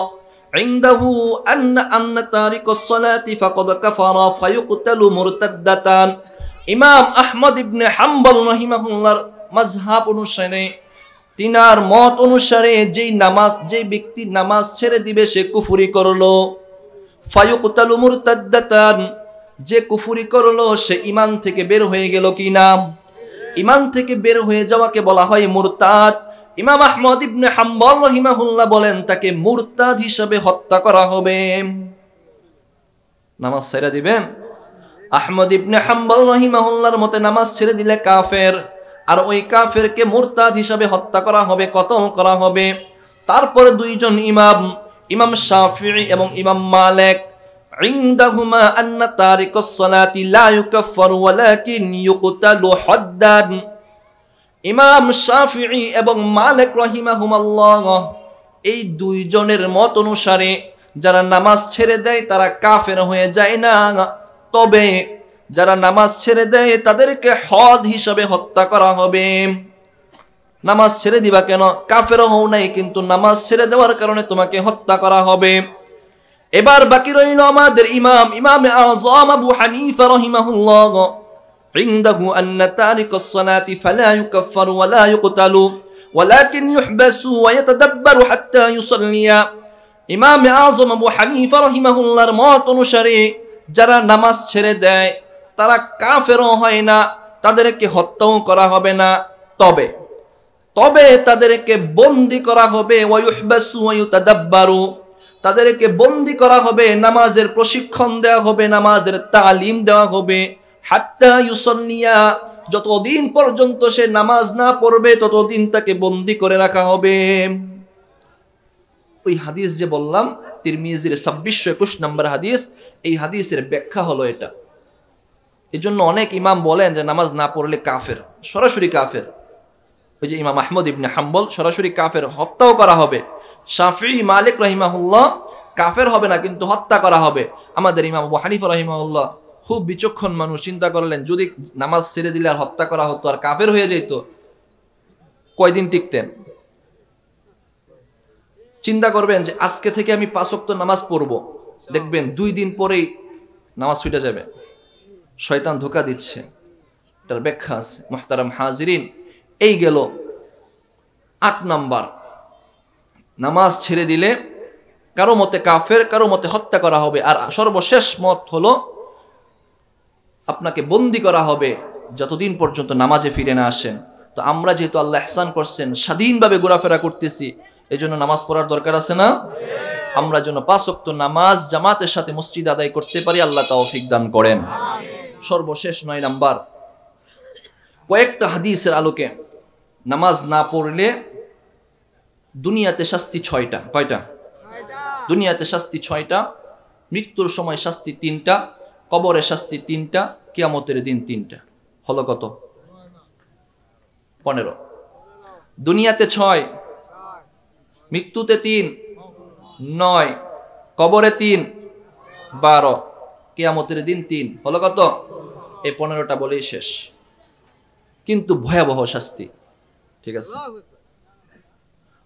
A: ইনদাহু আন্না তারিকাস সালাতি ফাকাদ কাফারা ফায়ুকতালু মুরতাদ্দাতান। ইমাম আহমদ ইবনে হাম্বল রাহিমাহুল্লাহর মাযহাব অনুসারে, তিনার মত অনুসারে যেই ব্যক্তি নামাজ ছেড়ে দিবে সে কুফরি করলো। ফায়ুকতালু মুরতাদ্দাতান, যে কুফরি করলো সে ঈমান থেকে বের হয়ে গেল কিনা? ঈমান থেকে বের হয়ে যাওয়াকে বলা হয় মুরতাদ। ইমাম আহমদ ইবনে হাম্বল রাহিমাহুল্লাহ বলেন তাকে মুরতাদ হিসাবে হত্যা করা হবে। নামাজ ছেড়ে দিবেন? আহমদ ইবনে হাম্বল রাহিমাহুল্লাহর মতে নামাজ ছেড়ে দিলে কাফের, আর ওই কাফেরকে মুরতাদ হিসাবে হত্যা করা হবে, কতল করা হবে। তারপরে দুইজন ইমাম শাফিঈ এবং ইমাম মালিক ইনদাহুমা আন্না তারিকাস সালাতি লা ইউকাফফারু ওয়ালাকিন ইউকতালু হাদ্দান। ইমাম শাফিঈ এবং মালিক রাহিমাহুমাল্লাহ এই দুইজনের মত অনুসারে যারা নামাজ ছেড়ে দেয় তারা কাফের হয়ে যায় না, তবে যারা নামাজ ছেড়ে দেয় তাদেরকে হদ হিসাবে হত্যা করা হবে। নামাজ ছেড়ে দিবা কেন? কাফের হও নাই, কিন্তু নামাজ ছেড়ে দেওয়ার কারণে তোমাকে হত্যা করা হবে। এবার বাকি রইল আমাদের ইমাম আযম আবু হানিফা রাহিমাহুল্লাহ ইনদাহু আন্না তারিকাস সালাতি ফালা ইউকাফফারু ওয়া লা ইউকতালু ওয়ালাকিন ইউহবাসু ওয়া ইয়াতাদাব্বারু হাত্তা ইউসাল্লিয়া। ইমাম আযম আবু হানিফা রাহিমাহুল্লাহর মত অনুসারে যারা নামাজ ছেড়ে দেয় তারা কাফেরও হয় না, তাদেরকে হত্যাও করা হবে না, তবে তাদেরকে বন্দী করা হবে। ওয়া ইউহবাসু ওয়া ইয়াতাদাব্বারু, তাদেরকে বন্দী করা হবে, নামাজের প্রশিক্ষণ দেওয়া হবে, নামাজের তালিম দেওয়া হবে। হাত্তা ইউসাল্লিয়া, যতদিন পর্যন্ত সে নামাজ না পড়বে ততদিন তাকে বন্দী করে রাখা হবে। ওই হাদিস যে বললাম তিরমিজির 2621 নম্বর হাদিস, এই হাদিসের ব্যাখ্যা হলো এটা। এজন্য অনেক ইমাম বলেন যে নামাজ না পড়লে কাফের, সরাসরি কাফের। ওই যে ইমাম আহমদ ইবনে হাম্বল সরাসরি কাফের, হত্যাও করা হবে। শাফিঈ মালিক রাহিমাহুল্লাহ কাফের হবে না, কিন্তু হত্যা করা হবে। আমাদের ইমাম আবু হানিফা রাহিমাহুল্লাহ খুব বিচক্ষণ মানুষ, চিন্তা করলেন যদি নামাজ ছেড়ে দিলে আর হত্যা করা হতো আর কাফের হয়ে যেত, কয়দিন টিকতেন? চিন্তা করবেন যে আজকে থেকে আমি 5 ওয়াক্ত নামাজ পড়বো, দেখবেন 2 দিন পরেই নামাজ ছুটে যাবে। শয়তান ধোঁকা দিচ্ছে, এটার ব্যাখ্যা আছে। মুহতারাম হাজিরিন, এই গেল 8 নাম্বার। নামাজ ছেড়ে দিলে কারো মতে কাফের, কারো মতে হত্যা করা হবে, আর সর্বশেষ মত হলো আপনাকে বন্দী করা হবে যতদিন পর্যন্ত নামাজে ফিরে না আসেন। তো আমরা যেহেতু আল্লাহ ইহসান করছেন স্বাধীনভাবে ঘোরাফেরা করতেছি, এই জন্য নামাজ পড়ার দরকার আছে না? আমরা যেন 5 ওয়াক্ত নামাজ জামাতের সাথে মসজিদ আদায় করতে পারি, আল্লাহ তৌফিক দান করেন। সর্বশেষ 9 নাম্বার, কয়েকটা হাদিসের আলোকে নামাজ না পড়লে দুনিয়াতে শাস্তি 6টা। কয়টা? দুনিয়াতে শাস্তি 6টা, মৃত্যুর সময় শাস্তি 3টা, কবরে শাস্তি 3টা, কিয়ামতের দিন 3টা। হলো কত? 15। দুনিয়াতে 6, মৃত্যুতে 3, 9, কবরে 3, 12, কিয়ামতের দিন 3। হলো কত? এই 15টা বলেই শেষ, কিন্তু ভয়াবহ শাস্তি। ঠিক আছে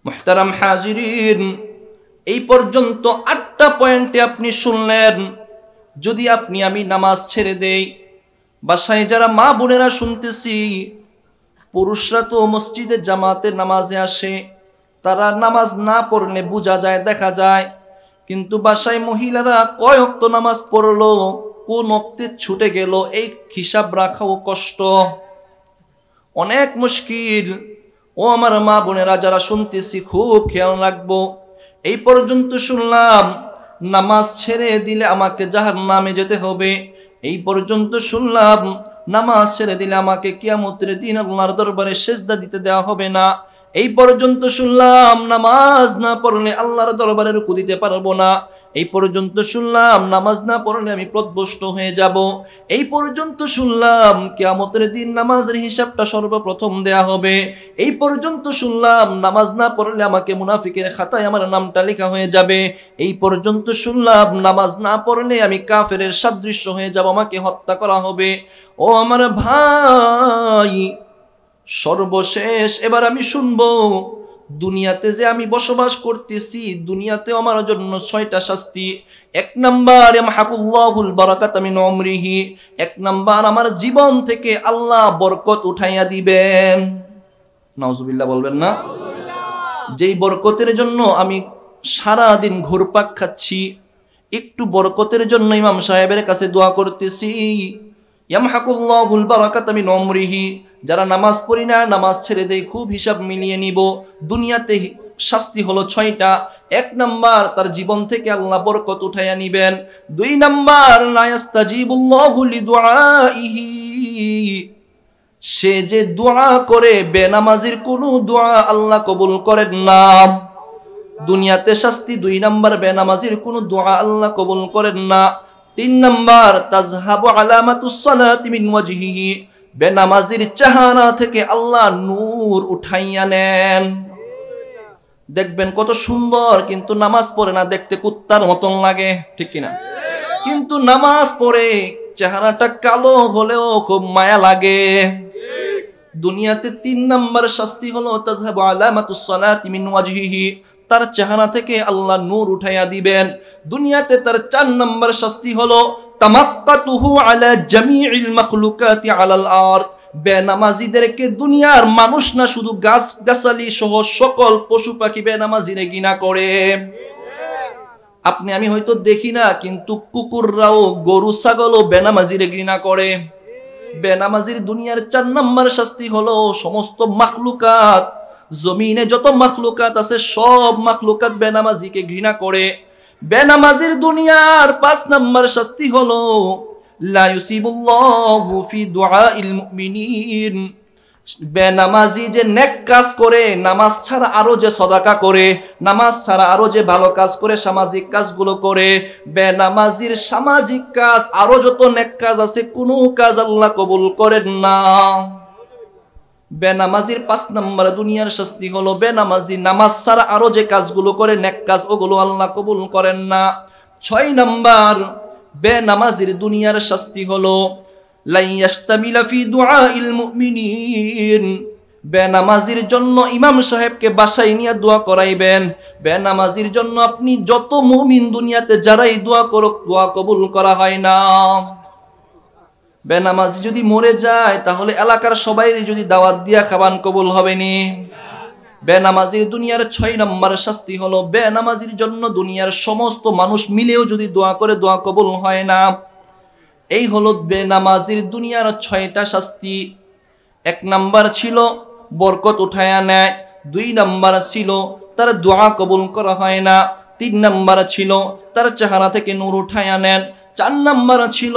A: মুহতারাম হাজিরিন, এই পর্যন্ত 8টা পয়েন্টে আপনি শুনলেন। যদি আমি নামাজ ছেড়ে দেই, বাসায় যারা মা বোনেরা শুনতেছি, পুরুষরা তো মসজিদে জামাতে নামাজে আসে, তারা নামাজ না পড়লে বোঝা যায়, দেখা যায়, কিন্তু বাসায় মহিলারা কয় ওয়াক্ত নামাজ পড়লো, কোন ওয়াক্তে ছুটে গেল, এই হিসাব রাখাও কষ্ট, অনেক মুশকিল। ও আমার মা বোনেরা যারা শুনতেছি, খুব খেয়াল রাখবো। এই পর্যন্ত শুনলাম নামাজ ছেড়ে দিলে আমাকে জাহান্নামে যেতে হবে, এই পর্যন্ত শুনলাম নামাজ ছেড়ে দিলে আমাকে কিয়ামতের দিন আল্লাহর দরবারে সেজদা দিতে দেওয়া হবে না, এই পর্যন্ত শুনলাম নামাজ না পড়লে আল্লাহর দরবারে রুকু দিতে পারবো না, এই পর্যন্ত শুনলাম নামাজ না পড়লে আমি পথভ্রষ্ট হয়ে যাব, এই পর্যন্ত শুনলাম কিয়ামতের দিন নামাজের হিসাবটা সর্বপ্রথম দেয়া হবে, এই পর্যন্ত শুনলাম নামাজ না পড়লে আমাকে মুনাফিকের খাতায় আমার নামটা লেখা হয়ে যাবে, এই পর্যন্ত শুনলাম নামাজ না পড়লে আমি কাফেরের সাদৃশ্য হয়ে যাব, আমাকে হত্যা করা হবে। ও আমার ভাই, সর্বশেষ এবার আমি শুনবো, দুনিয়াতে যে আমি বসবাস করতেছি, দুনিয়াতে আমার জন্য 6টা শাস্তি। 1 নাম্বার ইয়ামহাকুল্লাহুল বারাকাতা মিন উমরিহি, 1 নাম্বার আমার জীবন থেকে আল্লাহ বরকত উঠাইয়া দিবেন। নাউজুবিল্লাহ বলবেন না? যেই বরকতের জন্য আমি সারা দিন ঘুরপাক খাচ্ছি, একটু বরকতের জন্য ইমাম সাহেবের কাছে দোয়া করতেছি। ইয়ামহাকুল্লাহুল বারাকাতা মিন উমরিহি, যারা নামাজ পড়ি না, নামাজ ছেড়ে দেই, খুব হিসাব মিলিয়ে নিব। দুনিয়াতে শাস্তি হলো 6টা। 1 নাম্বার, তার জীবন থেকে আল্লাহ বরকত উঠাইয়া নিবেন। 2 নাম্বার, লা ইস্তাজিবুল্লাহু লিদুআইহি, সে যে দোয়া করে বেনামাজির কোনো দোয়া আল্লাহ কবুল করেন না। দুনিয়াতে শাস্তি 2 নাম্বার, বেনামাজির কোনো দোয়া আল্লাহ কবুল করেন না। 3 নাম্বার, তাজহাবু আলামাতুস সালাতি মিন ওয়াজহিহি, বেনামাজির চেহারা থেকে আল্লাহ নূর উঠাইয়া নেন। দেখবেন কত সুন্দর, কিন্তু নামাজ পড়ে না, দেখতে কুত্তার মতন লাগে, ঠিক কিনা? কিন্তু নামাজ পড়ে চেহারাটা কালো হলেও খুব মায়া লাগে। দুনিয়াতে 3 নাম্বার শাস্তি হলো তাযহাবু আলামাতুস সালাতি মিন ওয়াজহিহি, তার চেহারা থেকে আল্লাহ নূর উঠাইয়া দিবেন। দুনিয়াতে তার 4 নাম্বার শাস্তি হলো তামাক্কাতুহু আলা জামিইল মাখলুকাতি আলাল আরদ, বেনামাজিদেরকে দুনিয়ার মানুষ না, শুধু গাছ গাছালি সহ সকল পশু পাখি বেনামাজিরে ঘৃণা করে। আপনি আমি হয়তো দেখি না, কিন্তু কুকুররাও, গরু ছাগলও বেনামাজিরে ঘৃণা করে। বেনামাজির দুনিয়ার 4 নাম্বার শাস্তি হলো সমস্ত মাখলুকাত, জমিনে যত মাখলুকাত আছে সব মাখলুকাত বেনামাজিকে ঘৃণা করে। বেনামাজির দুনিয়ার 5 নাম্বার শাস্তি হলো লা ইউসিবুল্লাহু ফি দুআইল মুমিনিন, বেনামাজি যে নেক কাজ করে, নামাজ ছাড়া আরো যে সদাকা করে, নামাজ ছাড়া আরো যে ভালো কাজ করে, সামাজিক কাজগুলো করে, বেনামাজির সামাজিক কাজ আরো যত নেক কাজ আছে কোনো কাজ আল্লাহ কবুল করেন না। বেনামাজির 5 নাম্বার দুনিয়ার শাস্তি হলো বেনামাজি নামাজ ছাড়া আরো যে কাজগুলো করে, নেক কাজ, ওগুলো আল্লাহ কবুল করেন না। 6 নাম্বার, বেনামাজির দুনিয়ার শাস্তি হলো লা ইয়াশতামিলা ফি দুআইল মুমিনিন, বেনামাজির জন্য ইমাম সাহেবকে বাসায় নিয়ে দোয়া করাইবেন। বেনামাজির জন্য আপনি যত মুমিন দুনিয়াতে যারাই দোয়া করুক, দোয়া কবুল করা হয় না। বেনামাজি যদি মরে যায়, তাহলে এলাকার সবাই যদি দাওয়াত দিয়া খাবান, কবুল হবে নি। বেনামাজির দুনিয়ার 6 নম্বর শাস্তি হলো বেনামাজির জন্য দুনিয়ার সমস্ত মানুষ মিলেও যদি দোয়া করে, দোয়া কবুল হয় না। এই হলো বেনামাজির দুনিয়ার 6টা শাস্তি। 1 নাম্বার ছিল বরকত উঠায়া নেয়, 2 নাম্বার ছিল তার দোয়া কবুল করা হয় না, 3 নাম্বার ছিল তার চেহারা থেকে নূর উঠায়া নেন, 4 নাম্বার ছিল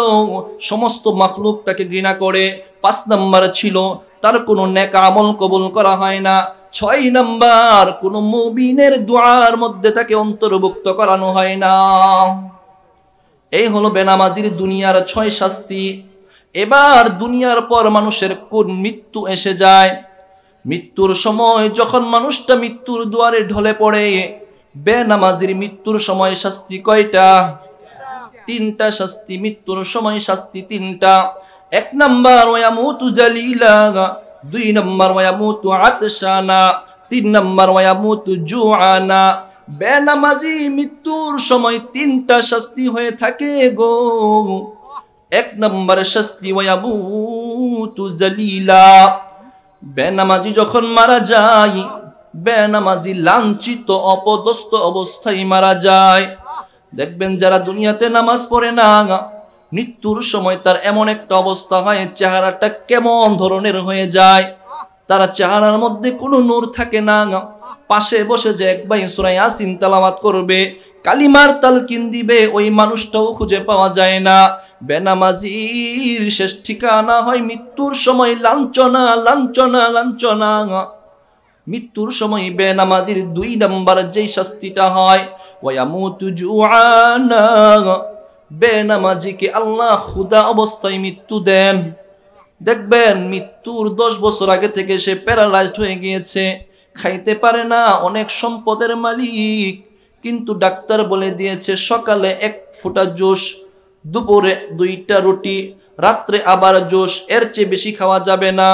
A: সমস্ত মাখলুক তাকে ঘৃণা করে, 5 নাম্বার ছিল তার কোনো নেক আমল কবুল করা হয় না, 6 নাম্বার কোন মুমিনের দোয়ার মধ্যে তাকে অন্তর্ভুক্ত করানো হয় না। এই হলো বেনামাজির দুনিয়ার 6 শাস্তি। এবার দুনিয়ার পর মানুষের কোন মৃত্যু এসে যায়, মৃত্যুর সময় যখন মানুষটা মৃত্যুর দুয়ারে ঢলে পড়ে, বেনামাজির মৃত্যুর সময় শাস্তি কয়টা? 3টা শাস্তি। মৃত্যুর সময় শাস্তি 3টা। 1 নাম্বার ওয়ায়ামুতু জালিলা, 2 নাম্বার ওয়ায়ামুতু আতশানা, 3 নাম্বার ওয়ায়ামুতু জুআনা। বেনামাজি মৃত্যুর সময় 3টা শাস্তি হয়ে থাকে গো। 1 নাম্বার শাস্তি ওয়ায়ামুতু জালিলা, বেনামাজি যখন মারা যায়, বেনামাজি লাঞ্ছিত অপদস্থ অবস্থায় মারা যায়। দেখবেন যারা দুনিয়াতে নামাজ পড়ে না, মৃত্যুর সময় তার এমন একটা অবস্থা হয়, চেহারাটা কেমন ধরনের হয়ে যায়, তার চেহারার মধ্যে কোনো নূর থাকে না। পাশে বসে যে এক ভাই সূরা ইয়াসিন তেলাওয়াত করবে, কালিমার তালকিন দিবে, ওই মানুষটাও খুঁজে পাওয়া যায় না। বেনামাজির শেষ ঠিকানা হয় মৃত্যুর সময় লাঞ্ছনা, লাঞ্ছনা, লাঞ্ছনা। মৃত্যুর সময় বেনামাজির 2 নাম্বার যেই শাস্তিটা হয়, ওয়ায়ামুতু জুআনা, বেনামাজিকে আল্লাহ ক্ষুধা অবস্থায় মৃত্যু দেন। দেখবেন মৃত্যুর 10 বছর আগে থেকে সে প্যারালাইজড হয়ে গিয়েছে, খাইতে পারে না, অনেক সম্পদের মালিক, কিন্তু ডাক্তার বলে দিয়েছে সকালে 1 ফোঁটা জুস, দুপুরে 2টা রুটি, রাত্রে আবার জুস, এর চেয়ে বেশি খাওয়া যাবে না।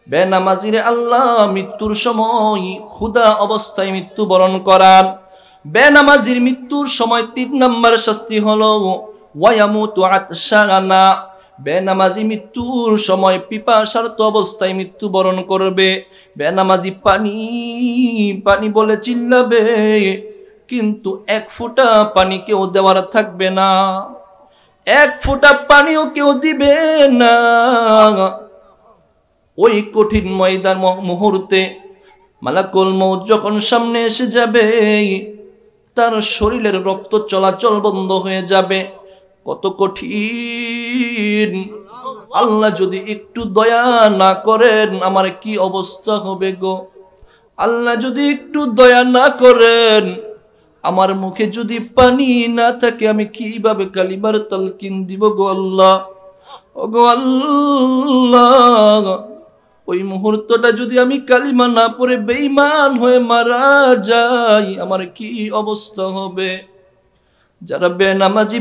A: বেনামাজিরে আল্লাহ মৃত্যুর সময় ক্ষুধা অবস্থায় মৃত্যুবরণ করান। বেনামাজির মৃত্যুর সময় 3 নম্বর শাস্তি হলো ওয়ায়ামুতু আতশানা, বেনামাজি মৃত্যুর সময় পিপাসার্ত অবস্থায় মৃত্যুবরণ করবে। বেনামাজি পানি পানি বলে চিল্লাবে, কিন্তু 1 ফোঁটা পানি কেউ দেওয়ার থাকবে না, 1 ফোঁটা পানিও কেউ দিবে না। ওই কঠিন ময়দান মুহূর্তে মালাকুল মউত যখন সামনে এসে যাবে, তার শরীরের রক্ত চলাচল বন্ধ হয়ে যাবে। কত কঠিন! আল্লাহ যদি একটু দয়া না করেন আমার কি অবস্থা হবে গো? আল্লাহ যদি একটু দয়া না করেন, আমার মুখে যদি পানি না থাকে, আমি কিভাবে কালিমার তালকিন দিব গো আল্লাহ? ও গো আল্লাহ, ওই মুহূর্তটা যদি আমি কালিমা না পড়ে বেঈমান হয়ে মারা যাই, আমার কি অবস্থা হবে? যারা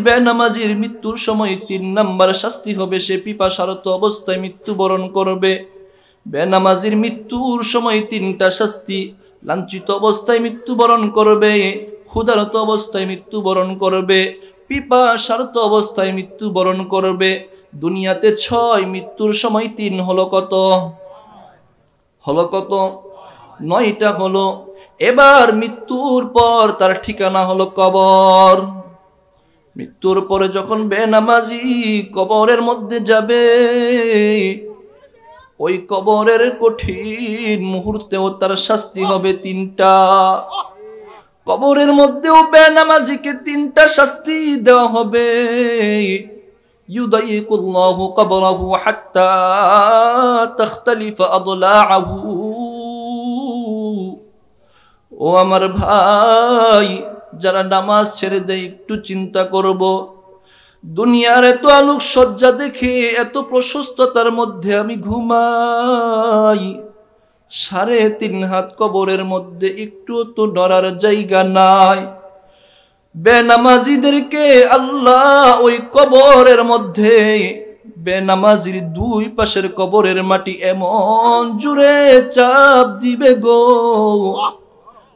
A: বেনামাজির মৃত্যুর সময় 3 নাম্বার শাস্তি হবে, সে পিপাসারত অবস্থায় মৃত্যুবরণ করবে। বেনামাজির মৃত্যুর সময় 3টা শাস্তি: লাঞ্ছিত অবস্থায় মৃত্যুবরণ করবে, ক্ষুধারত অবস্থায় মৃত্যুবরণ করবে, পিপাসারত অবস্থায় মৃত্যুবরণ করবে। দুনিয়াতে 6, মৃত্যুর সময় 3, হলো কত? 9টা হলো। এবার মৃত্যুর পর তার ঠিকানা হলো কবর। মৃত্যুর পরে যখন বেনামাজি কবরের মধ্যে যাবে, ওই কবরের কঠিন মুহূর্তেও তার শাস্তি হবে 3টা। কবরের মধ্যেও বেনামাজিকে 3টা শাস্তি দেওয়া হবে। ইউদাইকুল্লাহু কবরাহু হাত্তা তাখতালিফা আদলাআহু। ও আমার ভাই, যারা নামাজ ছেড়ে দেয় একটু চিন্তা করব। দুনিয়ার এত আলোক সজ্জা দেখে, এত প্রশস্ততার মধ্যে আমি ঘুমাই, 3.5 হাত কবরের মধ্যে একটু তো ডরার জায়গা নাই। বেনামাজিদেরকে আল্লাহ ওই কবরের মধ্যে, বেনামাজির 2 পাশের কবরের মাটি এমন জোরে চাপ দিবে গো,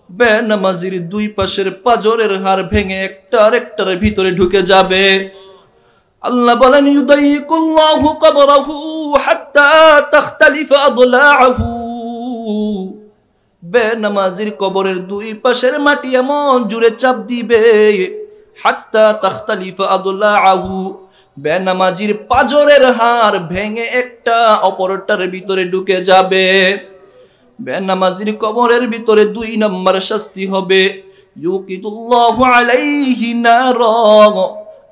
A: বেনামাজির 2 পাশের পাজরের হাড় ভেঙে একটার ভিতরে ঢুকে যাবে। আল্লাহ বলেন ইউদাইকুল্লাহু কবরাহু হাত্তা তাখতালিফা আদলাআহু। বেনামাজির কবরের 2 পাশের মাটি এমন জোরে চাপ দিবে, হাত্তা তাখতালিফা আদলাআহু, বেনামাজির পাজরের হাড় ভেঙে একটা অপরটার ভিতরে ঢুকে যাবে। বেনামাজির কবরের ভিতরে 2 নম্বর শাস্তি হবে ইউকিদুল্লাহু আলাইহি নার।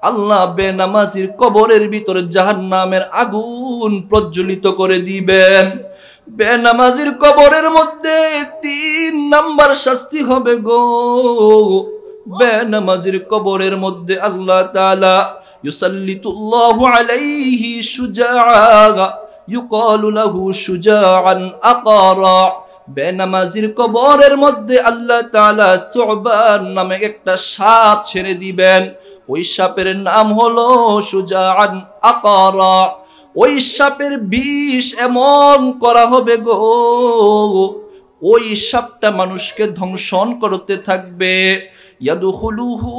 A: আল্লাহ বেনামাজির কবরের ভিতরে জাহান্নামের আগুন প্রজ্বলিত করে দিবেন। বেনামাজির কবরের মধ্যে 3 নম্বর শাস্তি হবে গো। বেনামাজির কবরের মধ্যে আল্লাহ তাআলা ইউসাল্লিতুল্লাহু আলাইহি শুজাআ ইউকালু লাহু শুজাআন আকারা। বেনামাজির কবরের মধ্যে আল্লাহ তাআলা সুবান নামে একটা সাপ ছেড়ে দিবেন। ওই সাপের নাম হলো শুজাআন আকারা। ওই সাপের বিষ এমন করা হবে গো, ওই সাপটা মানুষকে ধ্বংসন করতে থাকবে। ইয়াদখুলুহু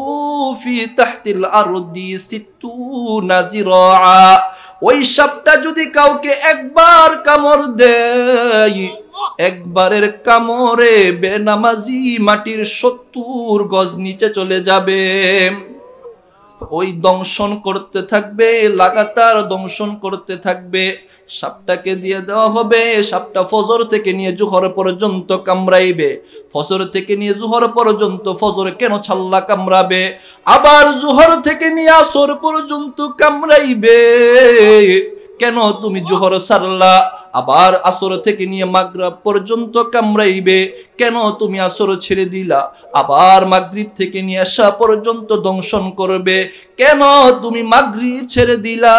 A: ফি তাহতিল আরদি 60 জিরাআ। ওই সাপটা যদি কাউকে একবার কামড় দেয়, একবারের কামড়ে বেনামাজি মাটির 70 গজ নিচে চলে যাবে। ওই দংশন করতে থাকবে, লাগাতার দংশন করতে থাকবে। সাপটাকে দিয়ে দেওয়া হবে, সাপটা ফজর থেকে নিয়ে জোহর পর্যন্ত কামড়াইবে, ফজর থেকে নিয়ে জোহর পর্যন্ত, ফজরে কেন ছাল্লা কামড়াবে, আবার জোহর থেকে নিয়ে আসর পর্যন্ত কামড়াইবে। কেন তুমি জোহর সারলা? আবার আসর থেকে নিয়ে মাগরিব পর্যন্ত কামড়াইবে, কেন তুমি আসর ছেড়ে দিলা? আবার মাগরিব থেকে নিয়ে এশা পর্যন্ত দংশন করবে, কেন তুমি মাগরিব ছেড়ে দিলা?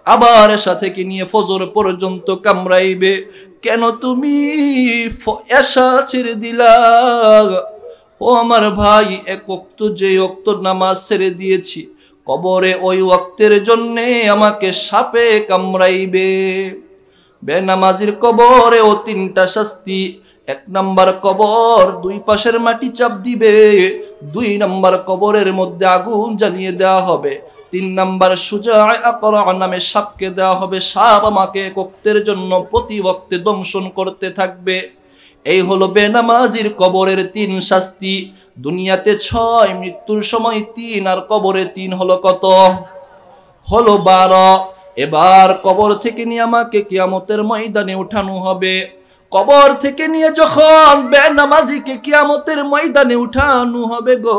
A: আবার এশা থেকে নিয়ে ফজর পর্যন্ত কামড়াইবে, কেন তুমি এশা ছেড়ে দিলা? ও আমার ভাই, এক ওয়াক্ত যে ওয়াক্ত নামাজ ছেড়ে দিয়েছি, কবরে ওই ওয়াক্তের জন্যে আমাকে সাপে কামড়াইবে। বেনামাজির কবরে ও তিনটা শাস্তি। 1 নাম্বার কবর, 2 পাশের মাটি চাপ দিবে। 2 নাম্বার কবরের মধ্যে আগুন জ্বালিয়ে দেওয়া হবে। 3 নাম্বার সুজায়ে আকরা নামে সাপকে দেওয়া হবে। সাপ আমাকে এক ওয়াক্তের জন্য প্রতি ওয়াক্তে দংশন করতে থাকবে। এই হলো বেনামাজির কবরের 3 শাস্তি। দুনিয়াতে 6, মৃত্যুর সময় 3, আর কবরে 3 হলো কত? হলো 12। এবার কবর থেকে নিয়ে আমাকে কিয়ামতের ময়দানে উঠানো হবে। কবর থেকে নিয়ে যখন বেনামাজিকে কিয়ামতের ময়দানে উঠানো হবে গো,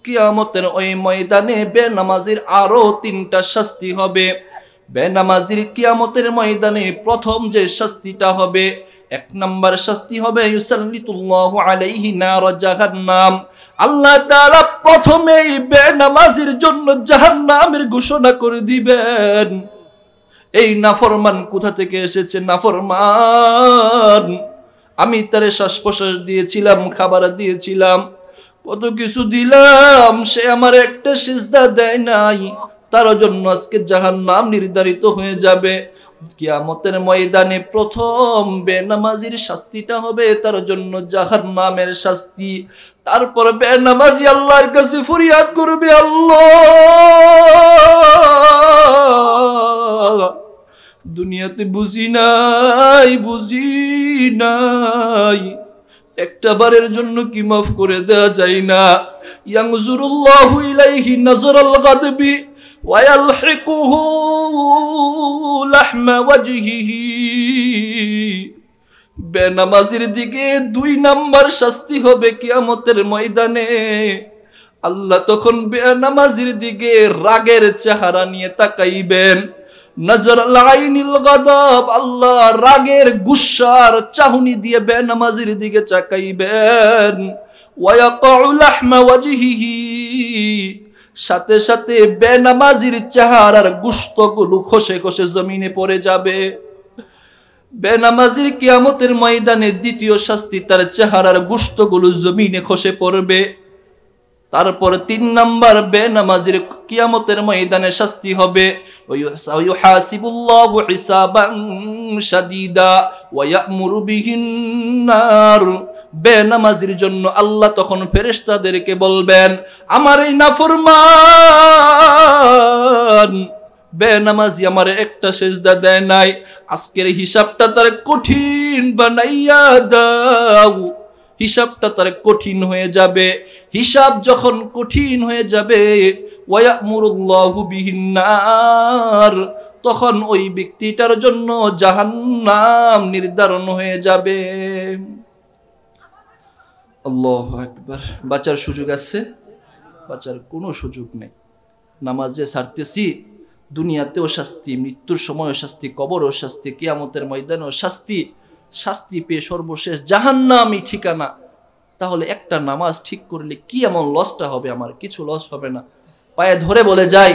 A: কিয়ামতের ওই ময়দানে বেনামাজির আরো 3টা শাস্তি হবে। বেনামাজির কিয়ামতের ময়দানে প্রথম যে শাস্তিটা হবে, 1 নাম্বার শাস্তি হবে ইউসাল্লিতুল্লাহু আলাইহি নার জাহান্নাম। আল্লাহ তাআলা প্রথমেই বেনামাজির জন্য জাহান্নামের ঘোষণা করে দিবেন। এই নাফরমান কোথা থেকে এসেছে? নাফরমান, আমি তারে শ্বাস প্রশ্বাস দিয়েছিলাম, খাবার দিয়েছিলাম, কত কিছু দিলাম, সে আমার একটা সিজদা দেয় নাই, তার জন্য আজকে জাহান্নাম নির্ধারিত হয়ে যাবে। কিয়ামতের ময়দানে প্রথম বেনামাজির শাস্তিটা হবে তার জন্য জাহান্নামের শাস্তি। তারপর বেনামাজি আল্লাহর কাছে ফরিয়াদ করবে, আল্লাহ, দুনিয়াতে বুঝি নাই, একটা বারের জন্য কি মাফ করে দেওয়া যায় না? ইয়ানজুরুল্লাহু ইলাইহি নাজরাল গাদবি ওয়া ইয়ালহিকুহু লাহমা ওয়াজহিহি। বেনামাজির দিকে 2 নাম্বার শাস্তি হবে কিয়ামতের ময়দানে। আল্লাহ তখন বেনামাজির দিকে রাগের চেহারা নিয়ে তাকাইবেন। নজরুল আইনিল গাদাব, আল্লাহ রাগের গুসার চাহনি দিয়ে বেনামাজির দিকে তাকাইবেন। ওয়া ইয়াকাউ লাহমা ওয়াজহিহি, সাথে সাথে বেনামাজির চেহারার গোশতগুলো খসে খসে জমিনে পড়ে যাবে। বেনামাজির কিয়ামতের ময়দানে দ্বিতীয় শাস্তি, তার চেহারার গোশতগুলো জমিনে খসে পড়বে। তারপর 3 নাম্বার বেনামাজির কিয়ামতের ময়দানে শাস্তি হবে, ওয়ায়ুহাসিবুল্লাহু হিসাবান শাদীদা ওয়া ইয়া'মুরু বিহিন নার। বেনামাজির জন্য আল্লাহ তখন ফেরেশতাদেরকে বলবেন, আমার এই নাফরমান বেনামাজি আমার একটা সিজদা দেয় নাই, আজকের হিসাবটা তার কঠিন বানাইয়া দাও। হিসাবটা তার কঠিন হয়ে যাবে। হিসাব যখন কঠিন হয়ে যাবে, ওয়ায়ামুরুল্লাহু বিহিন নার, তখন ওই ব্যক্তিটার জন্য জাহান্নাম নির্ধারণ হয়ে যাবে। আল্লাহু আকবার। বাঁচার সুযোগ আছে? বাঁচার কোনো সুযোগ নেই। নামাজ যে ছাড়তেছি, দুনিয়াতেও শাস্তি, মৃত্যুর সময়ও শাস্তি, কবরও শাস্তি, কিয়ামতের ময়দানেও শাস্তি। শাস্তি পেয়ে সর্বশেষ জাহান্নামই ঠিকানা। তাহলে একটা নামাজ ঠিক করলে কি এমন লসটা হবে? আমার কিছু লস হবে না। পায়ে ধরে বলে যাই,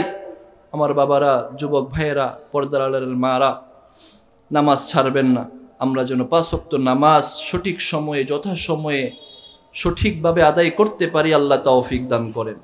A: আমার বাবারা, যুবক ভাইয়েরা, পর্দার আড়ালের মারা, নামাজ ছাড়বেন না। আমরা যেন 5 ওয়াক্ত নামাজ সঠিক সময়ে, যথাসময়ে, সঠিকভাবে আদায় করতে পারি। আল্লাহ তৌফিক দান করেন।